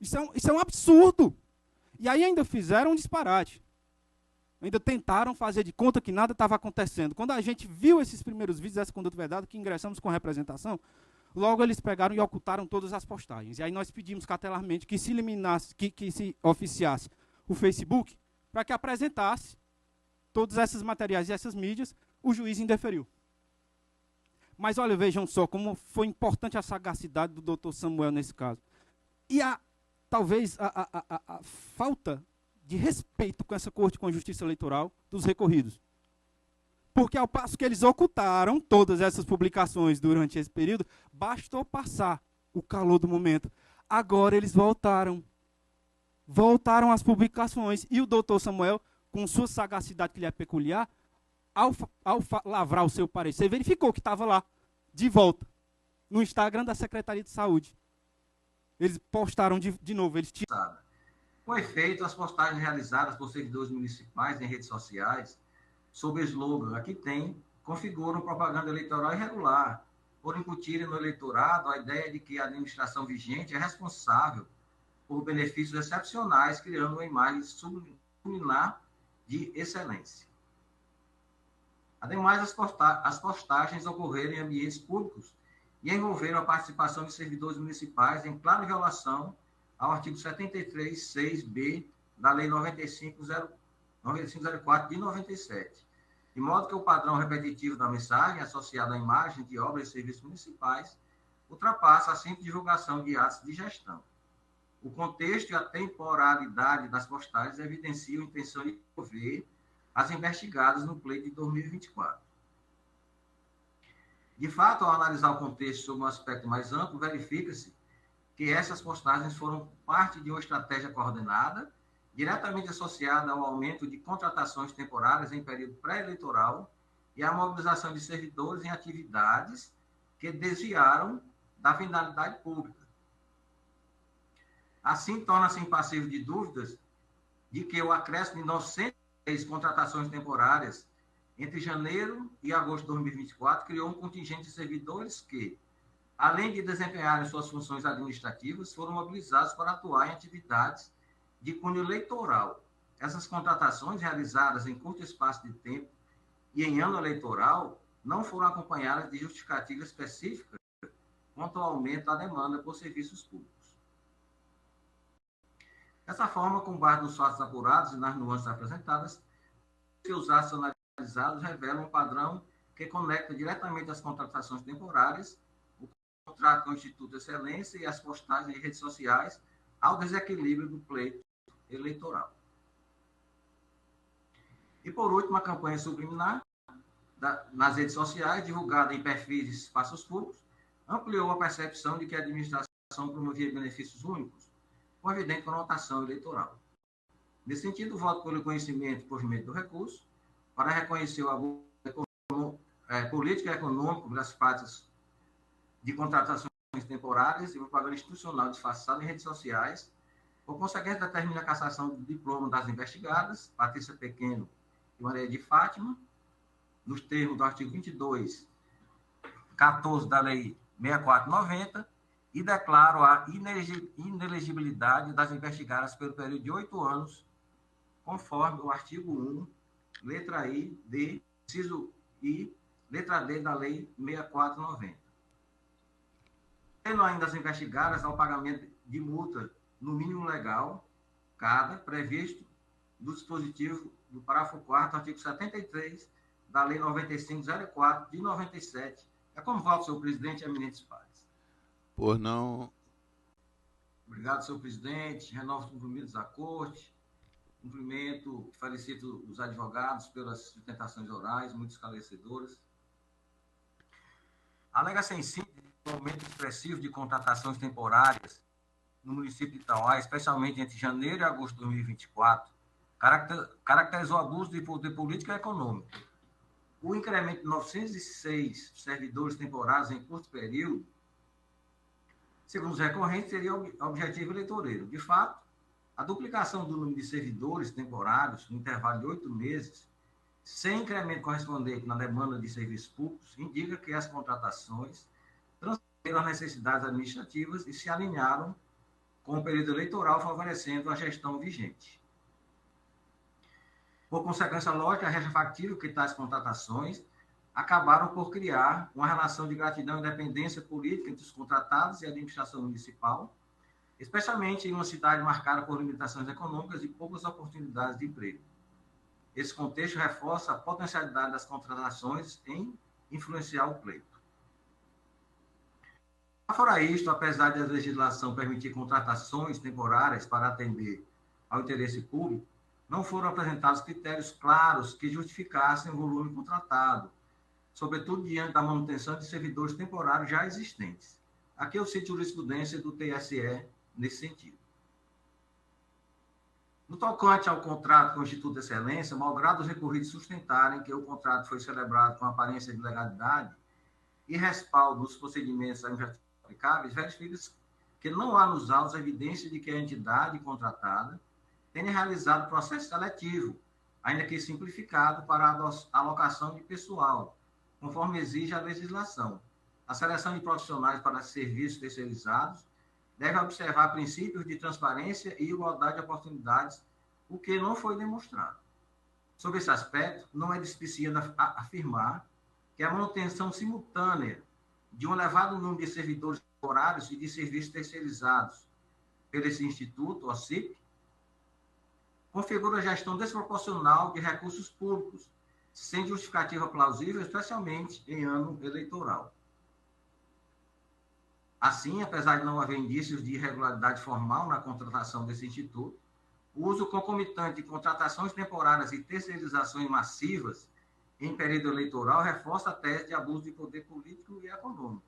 Isso é um absurdo. E aí ainda fizeram um disparate. Ainda tentaram fazer de conta que nada estava acontecendo. Quando a gente viu esses primeiros vídeos, essa conduta vedada, que ingressamos com representação, logo eles pegaram e ocultaram todas as postagens. E aí nós pedimos cautelarmente que se eliminasse, que se oficiasse o Facebook, para que apresentasse todos esses materiais e essas mídias. O juiz indeferiu. Mas olha, vejam só como foi importante a sagacidade do doutor Samuel nesse caso. E talvez a falta de respeito com essa Corte com a Justiça Eleitoral dos recorridos. Porque ao passo que eles ocultaram todas essas publicações durante esse período, bastou passar o calor do momento. Agora eles voltaram. Voltaram às publicações. E o doutor Samuel, com sua sagacidade que lhe é peculiar, ao lavrar o seu parecer, verificou que estava lá, de volta, no Instagram da Secretaria de Saúde. Eles postaram de novo. Com efeito, as postagens realizadas por servidores municipais em redes sociais, sob o slogan "Aqui tem", configuram propaganda eleitoral irregular, por incutirem no eleitorado a ideia de que a administração vigente é responsável por benefícios excepcionais, criando uma imagem subliminar de excelência. Ademais, as postagens ocorreram em ambientes públicos e envolveram a participação de servidores municipais em clara violação ao artigo 73.6b da Lei 9504 de 97, de modo que o padrão repetitivo da mensagem associado à imagem de obras e serviços municipais ultrapassa a simples divulgação de atos de gestão. O contexto e a temporalidade das postagens evidenciam a intenção de envolver as investigadas no pleito de 2024. De fato, ao analisar o contexto sob um aspecto mais amplo, verifica-se que essas postagens foram parte de uma estratégia coordenada, diretamente associada ao aumento de contratações temporárias em período pré-eleitoral e à mobilização de servidores em atividades que desviaram da finalidade pública. Assim, torna-se impassível de dúvidas de que o acréscimo de 903 contratações temporárias entre janeiro e agosto de 2024 criou um contingente de servidores que, além de desempenharem suas funções administrativas, foram mobilizados para atuar em atividades de cunho eleitoral. Essas contratações, realizadas em curto espaço de tempo e em ano eleitoral, não foram acompanhadas de justificativa específica quanto ao aumento da demanda por serviços públicos. Dessa forma, com base nos fatos apurados e nas nuances apresentadas, os atos analisados revelam um padrão que conecta diretamente as contratações temporárias, o contrato com o Instituto de Excelência e as postagens em redes sociais ao desequilíbrio do pleito eleitoral. E, por último, a campanha subliminar nas redes sociais, divulgada em perfis de espaços públicos, ampliou a percepção de que a administração promovia benefícios únicos, com evidente conotação eleitoral. Nesse sentido, voto pelo conhecimento por meio do recurso, para reconhecer o abuso político e econômico das práticas de contratações temporárias e propaganda institucional disfarçada em redes sociais, por consequência, determina a cassação do diploma das investigadas, Patrícia Pequeno e Maria de Fátima, nos termos do artigo 22, 14 da Lei 6490, e declaro a inelegibilidade das investigadas pelo período de 8 anos, conforme o artigo 1, letra I, D, inciso I, letra D da Lei 6490. Tendo ainda as investigadas ao pagamento de multa no mínimo legal, cada, previsto do dispositivo do parágrafo 4º, artigo 73 da Lei 9504 de 97. É como voto, senhor presidente, eminentes pares. Por não. Obrigado, senhor presidente. Renovo os cumprimentos da Corte. Cumprimento e felicito os advogados pelas sustentações orais, muito esclarecedoras. Alega-se em si um aumento expressivo de contratações temporárias no município de Itauá, especialmente entre janeiro e agosto de 2024, caracterizou abuso de poder político e econômico. O incremento de 906 servidores temporários em curto período, segundo os recorrentes, seria objetivo eleitoreiro. De fato, a duplicação do número de servidores temporários no intervalo de 8 meses, sem incremento correspondente na demanda de serviços públicos, indica que as contratações transferiram as necessidades administrativas e se alinharam com o período eleitoral, favorecendo a gestão vigente. Por consequência lógica, resta factível que tais contratações acabaram por criar uma relação de gratidão e dependência política entre os contratados e a administração municipal, especialmente em uma cidade marcada por limitações econômicas e poucas oportunidades de emprego. Esse contexto reforça a potencialidade das contratações em influenciar o pleito. Fora isto, apesar da legislação permitir contratações temporárias para atender ao interesse público, não foram apresentados critérios claros que justificassem o volume contratado, sobretudo diante da manutenção de servidores temporários já existentes. Aqui eu cito jurisprudência do TSE nesse sentido. No tocante ao contrato com o Instituto de Excelência, malgrado os recorridos sustentarem que o contrato foi celebrado com aparência de legalidade e respaldo dos procedimentos aplicáveis, verifica-se que não há nos autos evidência de que a entidade contratada tenha realizado processo seletivo, ainda que simplificado, para a alocação de pessoal, conforme exige a legislação. A seleção de profissionais para serviços terceirizados deve observar princípios de transparência e igualdade de oportunidades, o que não foi demonstrado. Sobre esse aspecto, não é despicioso afirmar que a manutenção simultânea de um elevado número de servidores temporários e de serviços terceirizados pelo esse Instituto, o CIP, configura a gestão desproporcional de recursos públicos, sem justificativa plausível, especialmente em ano eleitoral. Assim, apesar de não haver indícios de irregularidade formal na contratação desse instituto, o uso concomitante de contratações temporárias e terceirizações massivas em período eleitoral reforça a tese de abuso de poder político e econômico.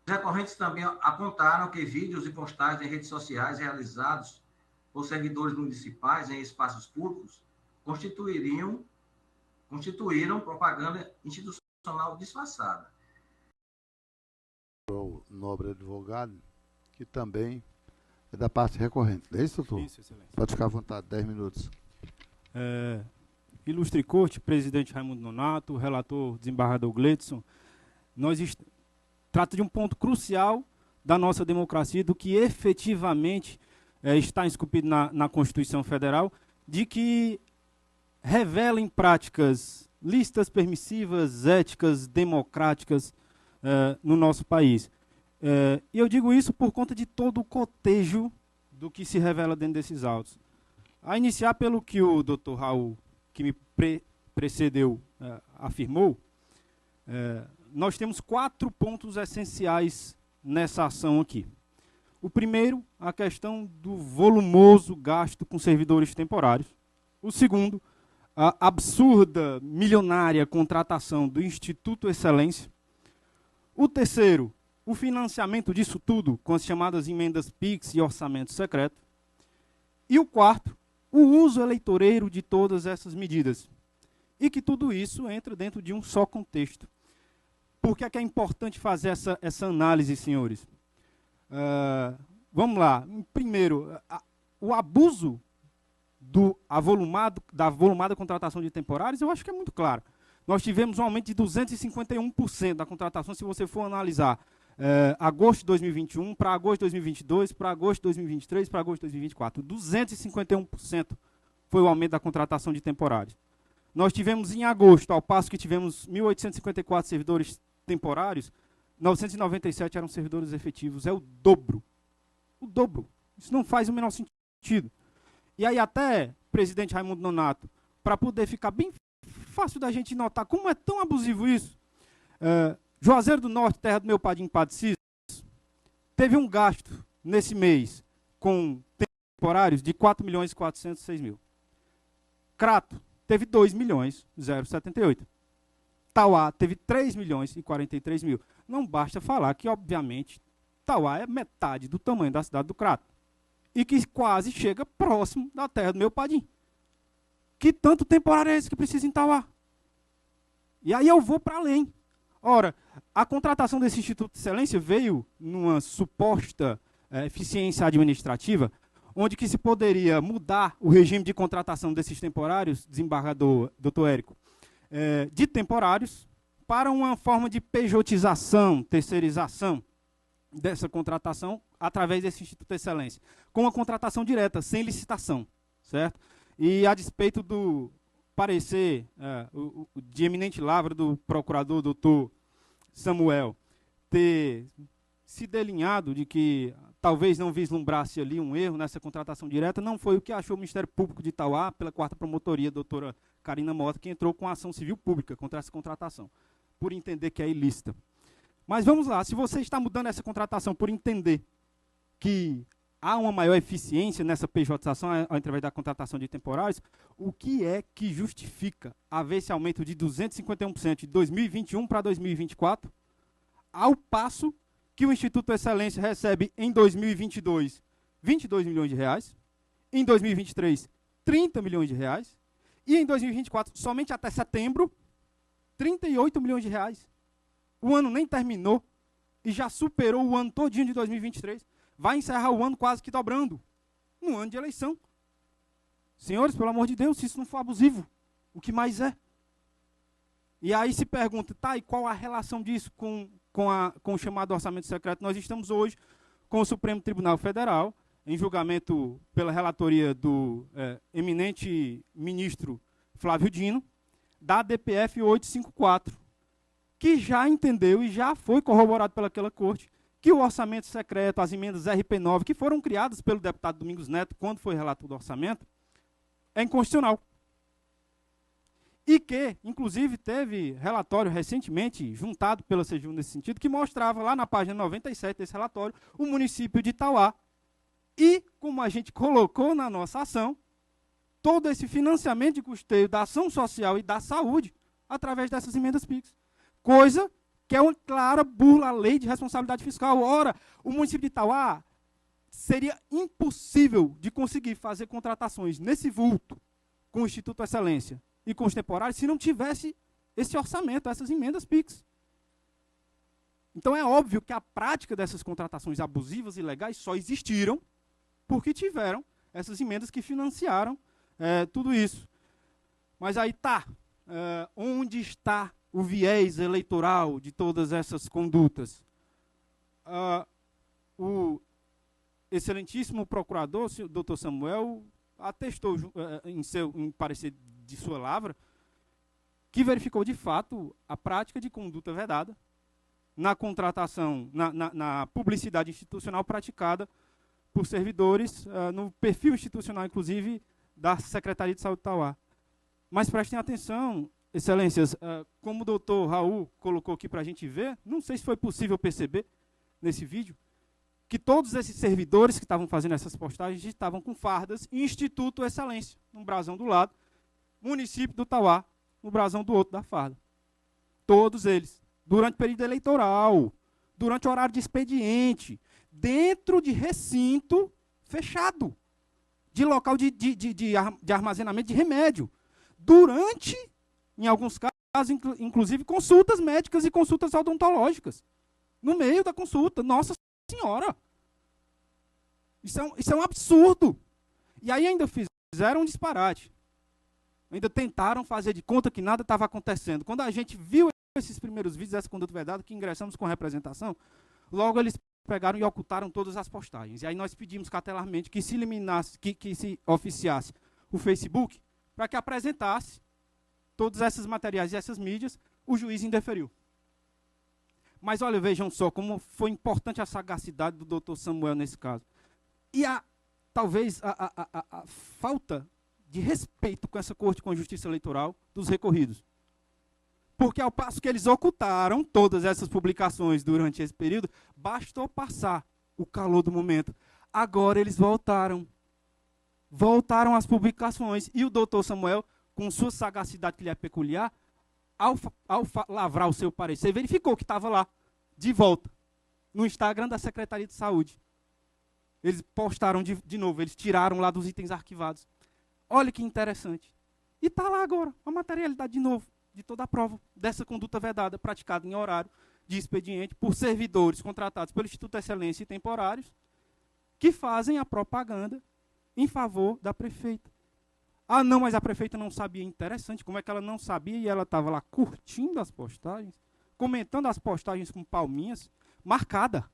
Os recorrentes também apontaram que vídeos e postagens em redes sociais realizados por servidores municipais em espaços públicos constituíram propaganda institucional disfarçada. O nobre advogado, que também é da parte recorrente. É isso, doutor? Isso, excelência. Pode ficar à vontade, 10 minutos. Ilustre Corte, presidente Raimundo Nonato, relator desembargador Gleidson, trata de um ponto crucial da nossa democracia, do que efetivamente está esculpido na Constituição Federal, de que revela em práticas listas permissivas, éticas, democráticas no nosso país. E eu digo isso por conta de todo o cotejo do que se revela dentro desses autos. A iniciar pelo que o doutor Raul, que me precedeu, afirmou, nós temos 4 pontos essenciais nessa ação aqui. O primeiro, a questão do volumoso gasto com servidores temporários. O segundo, a absurda, milionária contratação do Instituto Excelência. O terceiro, o financiamento disso tudo com as chamadas emendas PIX e orçamento secreto. E o quarto, o uso eleitoreiro de todas essas medidas. E que tudo isso entra dentro de um só contexto. Por que é importante fazer essa análise, senhores? Vamos lá. Primeiro, o abuso da volumada contratação de temporários, eu acho que é muito claro. Nós tivemos um aumento de 251% da contratação, se você for analisar agosto de 2021 para agosto de 2022, para agosto de 2023, para agosto de 2024. 251% foi o aumento da contratação de temporários. Nós tivemos em agosto, ao passo que tivemos 1.854 servidores temporários, 997 eram servidores efetivos. É o dobro. O dobro. Isso não faz o menor sentido. E aí até, presidente Raimundo Nonato, para poder ficar bem fácil da gente notar como é tão abusivo isso, Juazeiro do Norte, terra do meu padrinho Padre Cícero, teve um gasto nesse mês com temporários de 4.406.000. Crato teve 2.078. Tauá teve 3.043.000. Não basta falar que, obviamente, Tauá é metade do tamanho da cidade do Crato. E que quase chega próximo da terra do meu padrinho. Que tanto temporário é esse que precisa em Tauá? E aí eu vou para além. Ora, a contratação desse Instituto de Excelência veio numa suposta eficiência administrativa, onde que se poderia mudar o regime de contratação desses temporários, desembargador Dr. Érico, de temporários para uma forma de pejotização, terceirização. dessa contratação através desse Instituto Excelência, com uma contratação direta, sem licitação, certo? E a despeito do parecer de eminente lavra do procurador doutor Samuel ter se delinhado de que talvez não vislumbrasse ali um erro nessa contratação direta, não foi o que achou o Ministério Público de Itauá, pela 4ª Promotoria, doutora Karina Mota, que entrou com ação civil pública contra essa contratação, por entender que é ilícita. Mas vamos lá, se você está mudando essa contratação por entender que há uma maior eficiência nessa pejotização através da contratação de temporários, o que é que justifica haver esse aumento de 251% de 2021 para 2024, ao passo que o Instituto Excelência recebe em 2022 22 milhões de reais, em 2023 30 milhões de reais, e em 2024, somente até setembro, 38 milhões de reais. O ano nem terminou e já superou o ano todinho de 2023. Vai encerrar o ano quase que dobrando, no ano de eleição. Senhores, pelo amor de Deus, se isso não for abusivo, o que mais é? E aí se pergunta, tá, e qual a relação disso com o chamado orçamento secreto? Nós estamos hoje com o Supremo Tribunal Federal, em julgamento pela relatoria do eminente ministro Flávio Dino, da DPF 854, que já entendeu e já foi corroborado pelaquela corte que o orçamento secreto, as emendas RP9, que foram criadas pelo deputado Domingos Neto, quando foi relator do orçamento, é inconstitucional. E que, inclusive, teve relatório recentemente, juntado pela CGU nesse sentido, que mostrava lá na página 97 desse relatório, o município de Itauá. E, como a gente colocou na nossa ação, todo esse financiamento de custeio da ação social e da saúde através dessas emendas PIX. Coisa que é uma clara burla à lei de responsabilidade fiscal. Ora, o município de Itauá seria impossível de conseguir fazer contratações nesse vulto com o Instituto Excelência e com os temporários se não tivesse esse orçamento, essas emendas PIX. Então é óbvio que a prática dessas contratações abusivas e ilegais só existiram porque tiveram essas emendas que financiaram tudo isso. Mas aí tá, onde está o viés eleitoral de todas essas condutas? O excelentíssimo procurador, o doutor Samuel, atestou em parecer de sua lavra, que verificou de fato a prática de conduta vedada na contratação, na publicidade institucional praticada por servidores, no perfil institucional, inclusive, da Secretaria de Saúde de Itauá. Mas prestem atenção, excelências, como o doutor Raul colocou aqui para a gente ver, não sei se foi possível perceber nesse vídeo, que todos esses servidores que estavam fazendo essas postagens estavam com fardas Instituto Excelência, no brasão do lado, município do Itauá, no brasão do outro da farda. Todos eles, durante o período eleitoral, durante o horário de expediente, dentro de recinto fechado, de local de armazenamento de remédio, durante, em alguns casos, inclusive, consultas médicas e consultas odontológicas, no meio da consulta. Nossa Senhora! Isso é um absurdo. E aí ainda fizeram um disparate. Ainda tentaram fazer de conta que nada estava acontecendo. Quando a gente viu esses primeiros vídeos, essa conduta vedada, que ingressamos com representação, logo eles pegaram e ocultaram todas as postagens. E aí nós pedimos cautelarmente que se eliminasse, que se oficiasse o Facebook, para que apresentasse todos esses materiais e essas mídias. O juiz indeferiu. Mas olha, vejam só como foi importante a sagacidade do doutor Samuel nesse caso. E talvez a falta de respeito com essa Corte com a Justiça Eleitoral dos recorridos. Porque ao passo que eles ocultaram todas essas publicações durante esse período, bastou passar o calor do momento. Agora eles voltaram. Voltaram às publicações. E o doutor Samuel, com sua sagacidade que lhe é peculiar, ao lavrar o seu parecer, verificou que estava lá, de volta, no Instagram da Secretaria de Saúde. Eles postaram de novo, eles tiraram lá dos itens arquivados. Olha que interessante. E está lá agora, a materialidade de novo, de toda a prova dessa conduta vedada, praticada em horário de expediente por servidores contratados pelo Instituto Excelência e temporários, que fazem a propaganda em favor da prefeita. Ah, não, mas a prefeita não sabia. Interessante, como é que ela não sabia e ela estava lá curtindo as postagens, comentando as postagens com palminhas, marcada.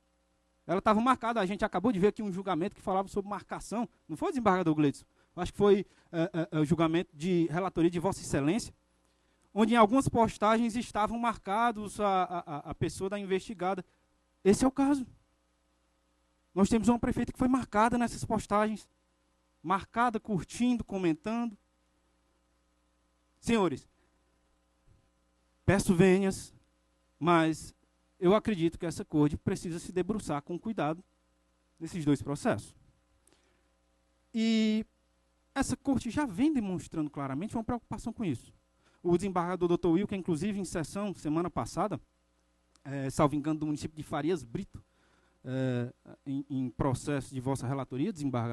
Ela estava marcada, a gente acabou de ver aqui um julgamento que falava sobre marcação. Não foi, desembargador Gleidson? Acho que foi o julgamento de relatoria de Vossa Excelência, onde em algumas postagens estavam marcados a pessoa da investigada. Esse é o caso. Nós temos uma prefeita que foi marcada nessas postagens. Marcada, curtindo, comentando. Senhores, peço vênias, mas eu acredito que essa corte precisa se debruçar com cuidado nesses dois processos. E essa corte já vem demonstrando claramente uma preocupação com isso. O desembargador Dr. Wilker, inclusive, em sessão, semana passada, salvo engano, do município de Farias Brito, em processo de vossa relatoria, desembargador,